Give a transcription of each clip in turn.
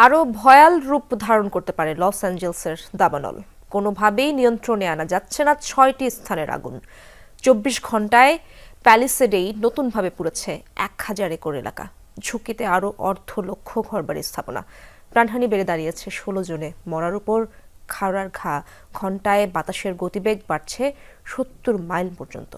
আরও ভয়াল রূপ ধারণ করতে পারে লস অ্যাঞ্জেলসের দাবানল। কোনোভাবেই নিয়ন্ত্রণে আনা যাচ্ছে না ৬টি স্থানের আগুন। ২৪ ঘন্টায় প্যালিসেডেই নতুনভাবে পুড়েছে ১,০০০ একর এলাকা। ঝুঁকিতে আরও অর্ধলক্ষ ঘরবাড়ি স্থাপনা। প্রাণহানি বেড়ে দাঁড়িয়েছে ১৬ জনে মরার উপর। খাওয়ার ঘা। ঘন্টায় বাতাসের গতিবেগ বাড়ছে ৭০ মাইল পর্যন্ত।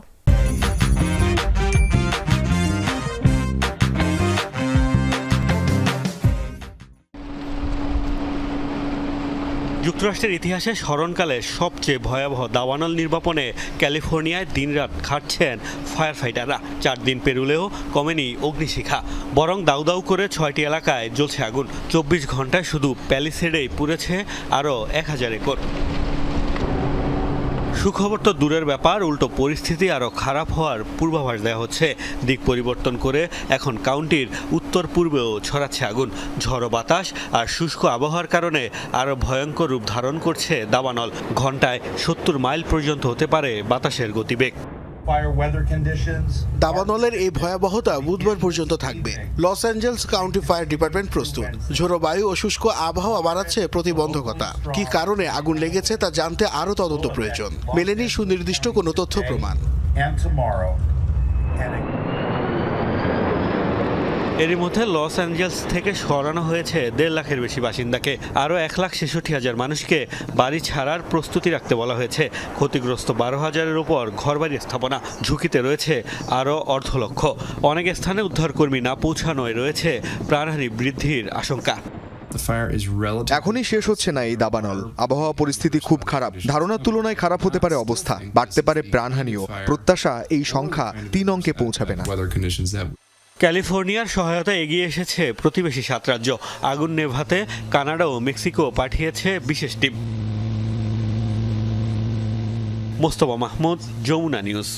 যুক্তরাষ্ট্রের ইতিহাসে স্মরণকালে সবচেয়ে ভয়াবহ দাবানল নির্বাপনে ক্যালিফোর্নিয়ায় দিনরাত খাটছেন ফায়ার ফাইটাররা। ৪ দিন পেরুলেও কমেনি অগ্নিশিখা, বরং দাউ দাউ করে ৬টি এলাকায় জ্বলছে আগুন। ২৪ ঘন্টায় শুধু প্যালিসেডেই পুড়েছে আরও ১,০০০ একর। সুখবর তো দূরের ব্যাপার, উল্টো পরিস্থিতি আরও খারাপ হওয়ার পূর্বাভাস দেওয়া হচ্ছে। দিক পরিবর্তন করে এখন কাউন্টির উত্তর পূর্বেও ছড়াচ্ছে আগুন। ঝড়ো বাতাস আর শুষ্ক আবহাওয়ার কারণে আরও ভয়ঙ্কর রূপ ধারণ করছে দাবানল। ঘন্টায় ৭০ মাইল পর্যন্ত হতে পারে বাতাসের গতিবেগ। দাবানলের এই ভয়াবহতা বুধবার পর্যন্ত থাকবে। Los Angeles county fire department প্রস্তুত। ঝোড়ো বায়ু ও শুষ্ক আবহাওয়া বাড়াচ্ছে প্রতিবন্ধকতা। কি কারণে আগুন লেগেছে তা জানতে আরও তদন্ত প্রয়োজন। মেলেনি সুনির্দিষ্ট কোনো তথ্য প্রমাণ। এরই মধ্যে লস অ্যাঞ্জেলস থেকে সরানো হয়েছে ১.৫ লাখের বেশি বাসিন্দাকে। আরও ১,৬৬,০০০ মানুষকে বাড়ি ছাড়ার প্রস্তুতি রাখতে বলা হয়েছে। ক্ষতিগ্রস্ত ১২,০০০-এর উপর ঘরবাড়ি স্থাপনা। ঝুঁকিতে রয়েছে আরও অর্ধলক্ষ। অনেক স্থানে উদ্ধারকর্মী না পৌঁছানোয় রয়েছে প্রাণহানি বৃদ্ধির আশঙ্কা। এখনই শেষ হচ্ছে না এই দাবানল। আবহাওয়া পরিস্থিতি খুব খারাপ। ধারণার তুলনায় খারাপ হতে পারে অবস্থা, বাড়তে পারে প্রাণহানিও। প্রত্যাশা এই সংখ্যা ৩ অঙ্কে পৌঁছাবে না। ক্যালিফোর্নিয়ার সহায়তা এগিয়ে এসেছে প্রতিবেশী ৭ রাজ্য। আগুন নেভাতে কানাডা ও মেক্সিকো পাঠিয়েছে বিশেষ টিম। মোস্তফা মাহমুদ, যমুনা নিউজ।